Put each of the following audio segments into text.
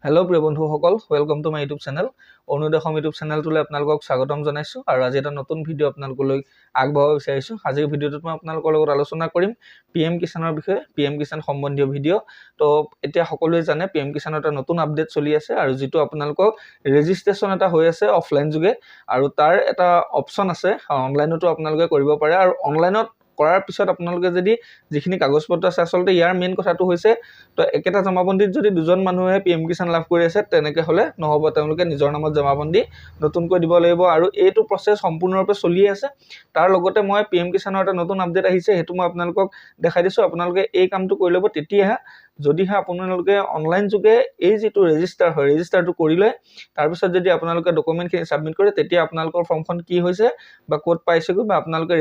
Hello' প্ৰিয় বন্ধুসকল, welcome to my YouTube channel. Arunodoy Assam YouTube চেনেলটোলৈ আপোনালোকক স্বাগতম জনাইছোঁ আৰু আজি এটা নতুন ভিডিঅ' আপোনালোকলৈ আগবঢ়াব বিচাৰিছোঁ। আজিৰ ভিডিঅ'টোত মই আপোনালোকৰ লগত আলোচনা কৰিম PM কিষাণৰ বিষয়ে, PM কিষাণ সম্বন্ধীয় ভিডিঅ'। তো এতিয়া সকলোৱে জানে PM কিষাণৰ এটা নতুন আপডেট চলি আছে আৰু যিটো আপোনালোকক ৰেজিষ্ট্ৰেশ্যন এটা হৈ আছে অফলাইন যোগে আৰু তাৰ এটা অপশ্যন আছে অনলাইনতো আপোনালোকে কৰিব পাৰে। আৰু অনলাইনত কৰাৰ পিছত আপোনালোকে যদি যিখিনি কাগজ পত্ৰ আছে, আচলতে ইয়াৰ মেইন কথাটো হৈছে তো একেটা জমাবন্দীত যদি দুজন মানুহে PM কিষাণ লাভ কৰি আছে তেনেকৈ হ'লে নহ'ব, তেওঁলোকে নিজৰ নামত জমাবন্দী নতুনকৈ দিব লাগিব আৰু এইটো প্ৰচেছ সম্পূৰ্ণৰূপে চলি আছে। তাৰ লগতে মই PM কিষাণৰ এটা নতুন আপডেট আহিছে, সেইটো মই আপোনালোকক দেখাই দিছোঁ। আপোনালোকে এই কামটো কৰি ল'ব, তেতিয়াহে যদিহে আপোনালোকে অনলাইন যোগে এই যিটো ৰেজিষ্টাৰ হয়, ৰেজিষ্টাৰটো কৰি লয়, তাৰপিছত যদি আপোনালোকে ডকুমেণ্টখিনি ছাবমিট কৰে, তেতিয়া আপোনালোকৰ ফৰ্মখন কি হৈছে বা ক'ত পাইছেগৈ বা আপোনালোকে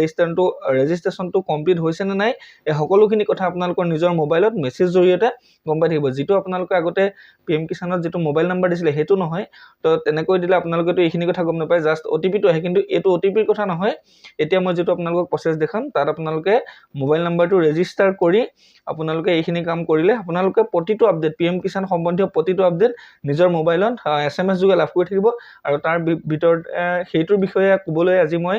ৰেজিষ্ট্ৰেশ্যনটো কমপ্লিট হৈছে নে নাই, এই সকলোখিনি কথা আপোনালোকৰ নিজৰ মোবাইলত মেছেজ জৰিয়তে গম পাই থাকিব। যিটো আপোনালোকে আগতে PM কিষাণত যিটো মোবাইল নাম্বাৰ দিছিলে সেইটো নহয়, তো তেনেকৈ দিলে আপোনালোকেতো এইখিনি কথা গম নাপায়, জাষ্ট OTP-টো আহে। কিন্তু এইটো OTP-ৰ কথা নহয়। এতিয়া মই যিটো আপোনালোকক প্ৰচেছ দেখাম, তাত আপোনালোকে মোবাইল নাম্বাৰটো ৰেজিষ্টাৰ কৰি আপোনালোকে এইখিনি কাম কৰিলে আপোনালোকে প্ৰতিটো আপডেট, PM কিষাণ সম্বন্ধীয় প্ৰতিটো আপডেট নিজৰ মোবাইলত SMS যোগে লাভ কৰি থাকিব। আৰু তাৰ ভিতৰত সেইটোৰ বিষয়ে ক'বলৈ আজি মই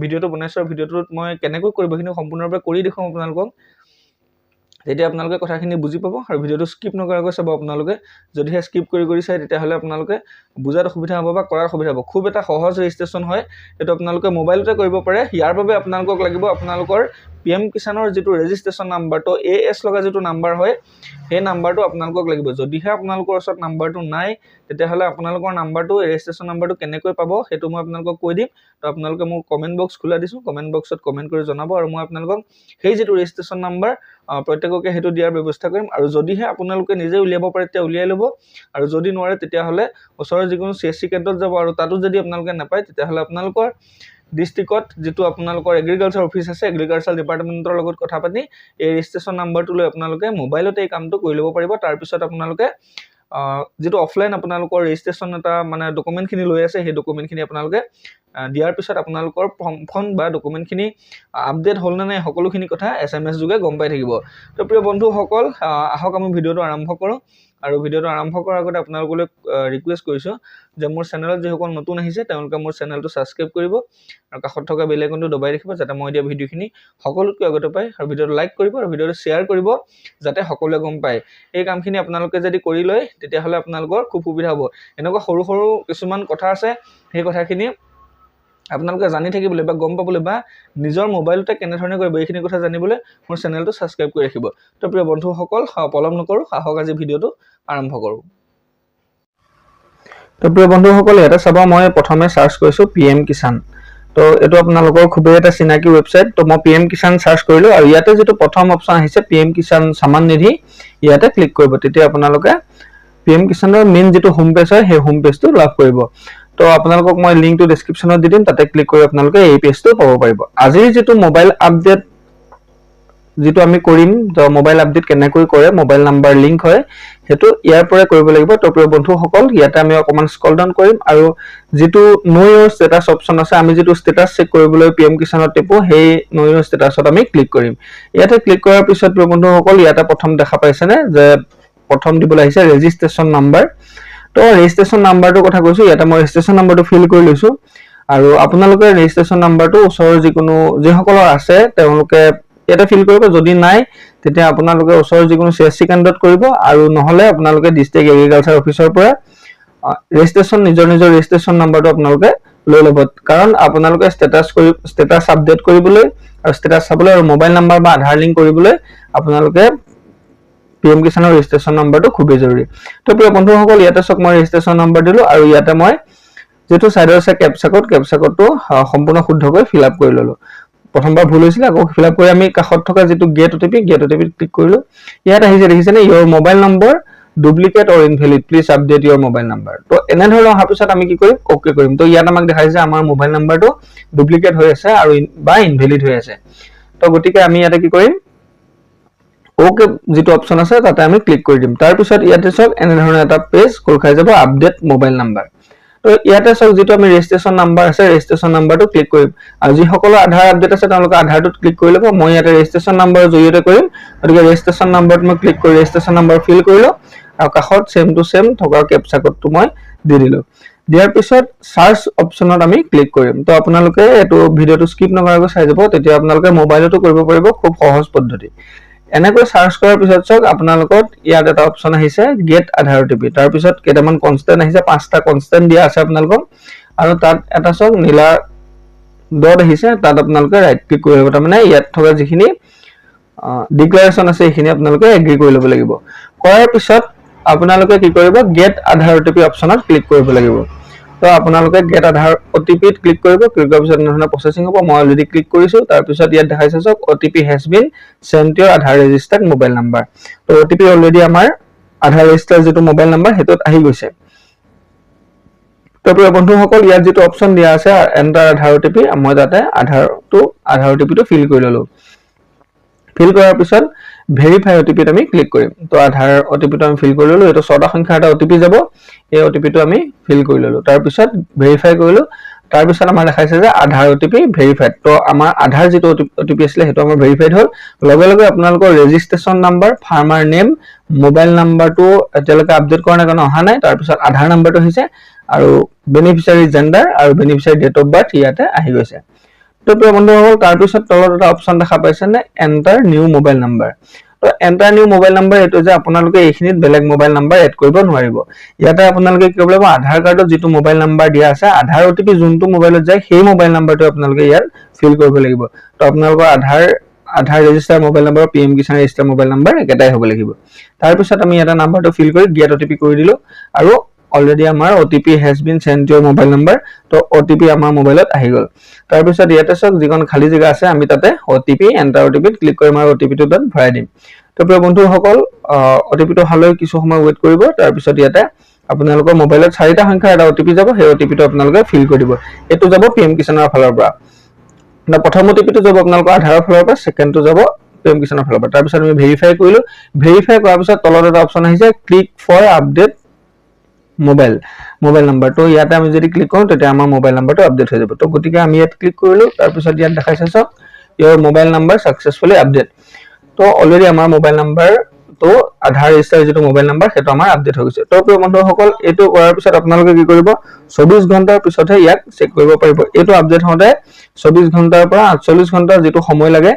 ভিডিঅ'টো বনাইছোঁ আৰু ভিডিঅ'টোত মই কেনেকৈ কৰিব সেইখিনি সম্পূৰ্ণৰূপে কৰি দেখুৱাম আপোনালোকক। তেতিয়া আপোনালোকে কথাখিনি বুজি পাব আৰু ভিডিঅ'টো স্কিপ নকৰাকৈ চাব। আপোনালোকে যদিহে স্কিপ কৰি চায় তেতিয়াহ'লে আপোনালোকে বুজাত অসুবিধা হ'ব বা কৰাৰ সুবিধা হ'ব। খুব এটা সহজ ৰেজিষ্ট্ৰেশ্যন হয়, এইটো আপোনালোকে মোবাইলতে কৰিব পাৰে। ইয়াৰ বাবে আপোনালোকক লাগিব আপোনালোকৰ PM কিষাণৰ যিটো ৰেজিষ্ট্ৰেশ্যন নাম্বাৰটো AS লগা যিটো নাম্বাৰ হয়, সেই নাম্বাৰটো আপোনালোকক লাগিব। যদিহে আপোনালোকৰ ওচৰত নাম্বাৰটো নাই, তেতিয়াহ'লে আপোনালোকৰ নাম্বাৰটো, ৰেজিষ্ট্ৰেশ্যন নাম্বাৰটো কেনেকৈ পাব সেইটো মই আপোনালোকক কৈ দিম। তো আপোনালোকে মোক কমেণ্ট বক্স খোলা দিছোঁ, কমেণ্ট বক্সত কমেণ্ট কৰি জনাব আৰু মই আপোনালোকক সেই যিটো ৰেজিষ্ট্ৰেশ্যন নাম্বাৰ প্ৰত্যেককে সেইটো দিয়াৰ ব্যৱস্থা কৰিম। আৰু যদিহে আপোনালোকে নিজে উলিয়াব পাৰে তেতিয়া উলিয়াই ল'ব, আৰু যদি নোৱাৰে তেতিয়াহ'লে ওচৰৰ যিকোনো CSC কেন্দ্ৰত যাব। আৰু তাতো যদি আপোনালোকে নাপায় তেতিয়াহ'লে আপোনালোকৰ ডিষ্ট্ৰিক্টত যিটো আপোনালোকৰ এগ্ৰিকালচাৰ অফিচ আছে, এগ্ৰিকালচাৰ ডিপাৰ্টমেণ্টৰ লগত কথা পাতি এই ৰেজিষ্ট্ৰেশ্যন নাম্বাৰটো লৈ আপোনালোকে মোবাইলতে এই কামটো কৰি ল'ব পাৰিব। তাৰপিছত আপোনালোকে যিটো অফলাইন আপোনালোকৰ ৰেজিষ্ট্ৰেশ্যন এটা মানে ডকুমেণ্টখিনি লৈ আছে, সেই ডকুমেণ্টখিনি আপোনালোকে দিয়াৰ পিছত আপোনালোকৰ ফৰ্মখন বা ডকুমেণ্টখিনি আপডেট হ'ল নে নাই সকলোখিনি কথা SMS যোগে গম পাই থাকিব। তো প্ৰিয় বন্ধুসকল, আহক আমি ভিডিঅ'টো আৰম্ভ কৰোঁ। আৰু ভিডিঅ'টো আৰম্ভ কৰাৰ আগতে আপোনালোকলৈ ৰিকুৱেষ্ট কৰিছোঁ যে মোৰ চেনেলত যিসকল নতুন আহিছে তেওঁলোকে মোৰ চেনেলটো ছাবস্ক্ৰাইব কৰিব আৰু কাষত থকা বেল আইকনটো দবাই ৰাখিব, যাতে মই দিয়া ভিডিঅ'খিনি সকলোতকৈ আগতে পায়। আৰু ভিডিঅ'টো লাইক কৰিব আৰু ভিডিঅ'টো শ্বেয়াৰ কৰিব, যাতে সকলোৱে গম পায়। এই কামখিনি আপোনালোকে যদি কৰি লয় তেতিয়াহ'লে আপোনালোকৰ খুব সুবিধা হ'ব। এনেকুৱা সৰু সৰু কিছুমান কথা আছে, সেই কথাখিনি আপোনালোকে জানি থাকিবলৈ বা গম পাবলৈ বা নিজৰ মোবাইলতে কেনেধৰণে কৰিব এইখিনি কথা জানিবলৈ মোৰ চেনেলটো ছাবস্ক্ৰাইব কৰি ৰাখিব। তো প্ৰিয় বন্ধুসকল, পলম নকৰোঁ, আহক আজি ভিডিঅ'টো আৰম্ভ কৰোঁ। তো প্ৰিয় বন্ধুসকল, ইয়াতে চাব, মই প্ৰথমে চাৰ্চ কৰিছোঁ PM কিষাণ। তো এইটো আপোনালোকৰ খুবেই এটা চিনাকি ৱেবছাইট। তো মই PM কিষাণ চাৰ্চ কৰিলোঁ আৰু ইয়াতে যিটো প্ৰথম অপশ্যন আহিছে PM কিষাণ সমান নিধি, ইয়াতে ক্লিক কৰিব। তেতিয়া আপোনালোকে PM কিষাণৰ মেইন যিটো হোম পেজ হয় সেই হোম পেজটো লাভ কৰিব। তো আপোনালোকক মই লিংকটো ডেছক্ৰিপশ্যনত দি দিম, তাতে ক্লিক কৰি আপোনালোকে এই পেজটো পাব পাৰিব। আজিৰ যিটো মোবাইল আপডেট যিটো আমি কৰিম, মোবাইল আপডেট কেনেকৈ কৰে, মোবাইল নাম্বাৰ লিংক হয়, সেইটো ইয়াৰ পৰাই কৰিব লাগিব। তো প্ৰিয় বন্ধুসকল, ইয়াতে আমি অকণমান স্ক্ৰল ডাউন কৰিম আৰু যিটো ন' ইউৰ ষ্টেটাছ অপশ্যন আছে, আমি যিটো ষ্টেটাছ চেক কৰিবলৈ PM কিষাণত টিপো, সেই ন' ইউৰ ষ্টেটাছত আমি ক্লিক কৰিম। ইয়াতে ক্লিক কৰাৰ পিছত প্ৰিয় বন্ধুসকল, ইয়াতে প্ৰথম দেখা পাইছেনে যে প্ৰথম দিবলৈ আহিছে ৰেজিষ্ট্ৰেশ্যন নাম্বাৰ। তো ৰেজিষ্ট্ৰেশ্যন নাম্বাৰটোৰ কথা কৈছোঁ, ইয়াতে মই ৰেজিষ্ট্ৰেশ্যন নাম্বাৰটো ফিল কৰি লৈছোঁ। আৰু আপোনালোকে ৰেজিষ্ট্ৰেশ্যন নাম্বাৰটো ওচৰৰ যিসকলৰ আছে তেওঁলোকে ইয়াতে ফিল কৰিব। যদি নাই তেতিয়া আপোনালোকে ওচৰৰ যিকোনো CSC কেন্দ্ৰত কৰিব, আৰু নহ'লে আপোনালোকে ডিষ্ট্ৰিক্ট এগ্ৰিকালচাৰ অফিচৰ পৰা নিজৰ ৰেজিষ্ট্ৰেশ্যন নাম্বাৰটো আপোনালোকে লৈ ল'ব। কাৰণ আপোনালোকে ষ্টেটাছ আপডেট কৰিবলৈ আৰু ষ্টেটাছ চাবলৈ আৰু মোবাইল নাম্বাৰ বা আধাৰ লিংক কৰিবলৈ আপোনালোকে PM কিষাণৰ ৰেজিষ্ট্ৰেশ্যন নাম্বাৰটো খুবেই জৰুৰী। তো প্ৰিয় বন্ধুসকল, ইয়াতে চাওক, মই ৰেজিষ্ট্ৰেশ্যন নাম্বাৰ দিলোঁ আৰু ইয়াতে মই যিটো ছাইডৰ আছে কেপচাক'ডটো সম্পূৰ্ণ শুদ্ধকৈ ফিল আপ কৰি ল'লোঁ। প্ৰথমবাৰ ভুল হৈছিলে, আকৌ ফিল আপ কৰি আমি কাষত থকা যিটো গেট OTP ক্লিক কৰিলোঁ। ইয়াত আহিছে, দেখিছেনে, your mobile number duplicate or invalid, please update your mobile number. তো এনেধৰণৰ অহাৰ পিছত আমি কি কৰিম, অ'কে কৰিম। তো ইয়াত আমাক দেখাইছে আমাৰ মোবাইল নাম্বাৰটো ডুপ্লিকেট হৈ আছে আৰু বা ইনভেলিড হৈ আছে। তো গতিকে আমি ইয়াতে কি কৰিম, অ'কে যিটো অপশ্যন আছে তাতে আমি ক্লিক কৰি দিম। তাৰপিছত ইয়াতে চাওক, এনেধৰণৰ এটা পেজ খোল খাই যাব, আপডেট মোবাইল নাম্বাৰ। তো ইয়াতে চাওক, যিটো আমি ৰেজিষ্ট্ৰেশ্যন নাম্বাৰ আছে, ৰেজিষ্ট্ৰেশ্যন নাম্বাৰটো ক্লিক কৰিম। আৰু যিসকলৰ আধাৰ আপডেট আছে তেওঁলোকে আধাৰটোত ক্লিক কৰি ল'ব। মই ইয়াতে ৰেজিষ্ট্ৰেশ্যন নাম্বাৰৰ জৰিয়তে কৰিম, গতিকে ৰেজিষ্ট্ৰেশ্যন নাম্বাৰত মই ক্লিক কৰি ৰেজিষ্ট্ৰেশ্যন নাম্বাৰ ফিল কৰিলোঁ আৰু কাষত সেম টু সেম থকা কেপচা কোডটো মই দি দিলো দিয়াৰ পিছত সাৰ্চ অপচনত আমি ক্লিক কৰিম তো আপোনালোকে এটো ভিডিওটো স্কিপ নকৰাকৈ চাই যাব তেতিয়া আপোনালোকে মোবাইলতো কৰিব পাৰিব খুব সহজ পদ্ধতি এনেকৈ সাৰ্চ কৰাৰ পিছত চক আপোনালোকৰ ইয়াত এটা অপচন আহিছে গেট আধাৰ ওটিপি তাৰ পিছত কেইটামান কনষ্টেন্ট আহিছে পাঁচটা কনষ্টেন্ট দিয়া আছে আপোনালোকক আৰু তাত এটা চক নীলা ডট আহিছে তাত আপোনালোকে ৰাইট ক্লিক কৰিব তাৰমানে ইয়াত থকা যিখিনি ডিক্লাৰেচন আছে এইখিনি আপোনালোকে এগ্ৰি কৰি ল'ব লাগিব কৰাৰ পিছত আপোনালোকে কি কৰিব গেট আধাৰ ওটিপি অপচনত ক্লিক কৰিব লাগিব তো আপোনালোকে গেট আধাৰ ওটিপিত ক্লিক কৰিব ক্লিক কৰাৰ পিছত নহনা প্ৰসেসিং হ'ব মই অলৰেডি ক্লিক কৰিছো তাৰ পিছত ইয়াত দেখাইছে চক OTP has been sent Euro Aadhaar registered mobile number তো ওটিপি অলৰেডি আমাৰ আধাৰ ৰেজিষ্টাৰ যেটো মোবাইল নাম্বাৰ হেতত আহি গৈছে তো প্ৰিয় বন্ধুসকল ইয়াত যেটো অপচন দিয়া আছে এন্টাৰ আধাৰ ওটিপি মই তাতে আধাৰ ওটিপিটো ফিল কৰি ললো ফিল কৰাৰ পিছত ভেৰিফাই ওটিপিত আমি ক্লিক কৰিম তো আধাৰ ওটিপিটো আমি ফিল কৰি ললো এটো 6টা সংখ্যাৰ এটা ওটিপি যাব এই ওটিপিটো আমি ফিল কৰি ললো তাৰ পিছত ভেৰিফাই কৰিলো তাৰ পিছত আমাৰ দেখাইছে যে আধাৰ ওটিপি ভেৰিফাইড তো আমাৰ আধাৰ যেটো ওটিপি আছিল হেতু আমাৰ ভেৰিফাইড হ'ল লগে লগে আপোনালোকৰ registration number farmer name mobile নাম্বাৰটো এতিয়ালৈকে আপডেট কৰা নাই কাৰণ অহা নাই তাৰ পিছত আধাৰ নাম্বাৰটো হৈছে আৰু বেনিফিচিয়াৰী জেন্ডাৰ আৰু বেনিফিচিয়াৰী ডেট অফ বাৰ্থ ইয়াতে আহি গৈছে তো প্ৰিয় বন্ধুসকল তাৰ পিছত তলত এটা অপচন দেখা পাইছে নে এন্টাৰ নিউ মোবাইল নাম্বাৰ তো এন্টাৰ নিউ মোবাইল নাম্বাৰ এটো যে আপোনালোকে এইখিনিত বেলেগ মোবাইল নাম্বাৰ এড কৰিব নোৱাৰিব ইয়াতে আপোনালোকে কি কৰিব লাগিব আধাৰ কাৰ্ডত যেটো মোবাইল নাম্বাৰ দিয়া আছে আধাৰ ওটিপি যোনটো মোবাইলত যায় সেই মোবাইল নাম্বাৰটো আপোনালোকে ইয়াত ফিল কৰিব লাগিব তো আপোনালোকৰ Aadhaar register mobile number PM Kisan register mobile number একেটাই হ'ব লাগিব তাৰ পিছত আমি এটা নাম্বাৰটো ফিল কৰি গেট ওটিপি কৰি দিলো আৰু অলৰেডি আমাৰ OTP has been sent Euro mobile number তো ওটিপি আমাৰ মোবাইলত আহি গল তাৰ পিছত ইয়াতে সক যিখন খালি জায়গা আছে আমি তাতে ওটিপি এন্টাৰ ওটিপিত ক্লিক কৰিম আৰু ওটিপিটো তাত ভৰাই দিম তো প্ৰিয় বন্ধুসকল ওটিপিটো হালৈ কিছু সময় ওয়েট কৰিব তাৰ পিছত ইয়াতে আপোনালোকৰ মোবাইলত 4টা সংখ্যাৰ এটা ওটিপি যাব সেই ওটিপিটো আপোনালোকে ফিল কৰি দিব এটো যাব পিএম কিষাণৰ ফালৰ পৰা না প্ৰথম ওটিপিটো যাব আপোনালোকৰ আধাৰৰ ফালৰ পৰা সেকেন্ডটো যাব পিএম কিষাণৰ ফালৰ পৰা তাৰ পিছত আমি ভেৰিফাই কৰিলো ভেৰিফাই কৰাৰ পিছত তলত এটা অপচন আহিছে click for update mobile number তো ইয়াতে আমি যদি ক্লিক কৰো তেতিয়া আমাৰ মোবাইল নাম্বাৰটো আপডেট হৈ যাব তো গতিকে আমি ইয়াত ক্লিক কৰিলো তাৰ পিছত ইয়াত দেখাইছে সব ইউৰ মোবাইল নাম্বাৰ সাকসেসফুলি আপডেট তো অলৰেডি আমাৰ মোবাইল নাম্বাৰ তো আধাৰ ৰেজিষ্টাৰ যেটো মোবাইল নাম্বাৰ হেতু আমাৰ আপডেট হৈ গৈছে তো প্ৰিয় বন্ধুসকল এটো কৰাৰ পিছত আপোনালোকে কি কৰিব 24 ঘণ্টাৰ পিছতহে ইয়াক চেক কৰিব পাৰিব এটো আপডেট হওঁতে 24 ঘণ্টাৰ পৰা 48 ঘণ্টা যেটো সময় লাগে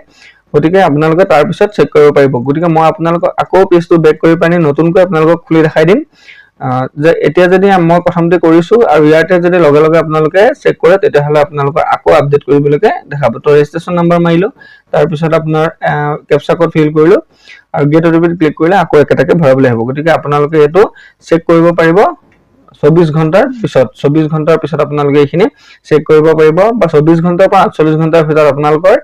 গতিকে আপোনালোকে তাৰ পিছত চেক কৰিব পাৰিব গতিকে মই আপোনালোকক আকৌ পেজটো বেক কৰি পানি নতুনকৈ আপোনালোকক খুলি দেখাই দিম যে এতিয়া যদি মই প্ৰথমতে কৰিছো আৰু ইয়াতে যদি লগে লগে আপোনালোকে চেক কৰে তেতিয়া হলে আপোনালোকৰ আকৌ আপডেট কৰিবলৈকে দেখাব তো ৰেজিষ্ট্ৰেচন নাম্বাৰ মাৰিলো তাৰ পিছত আপোনাৰ কেপচা কোড ফিল কৰিলো আৰু গেট ওটিপিত ক্লিক কৰিলে আকৌ একেটাকে ভৰাবলৈ হ'ব গতিকে আপোনালোকে এটো চেক কৰিব পাৰিব 24 ঘণ্টাৰ পিছত আপোনালোকে এইখিনি চেক কৰিব পাৰিব বা 24 ঘণ্টাৰ পৰা 48 ঘণ্টাৰ ভিতৰত আপোনালোকৰ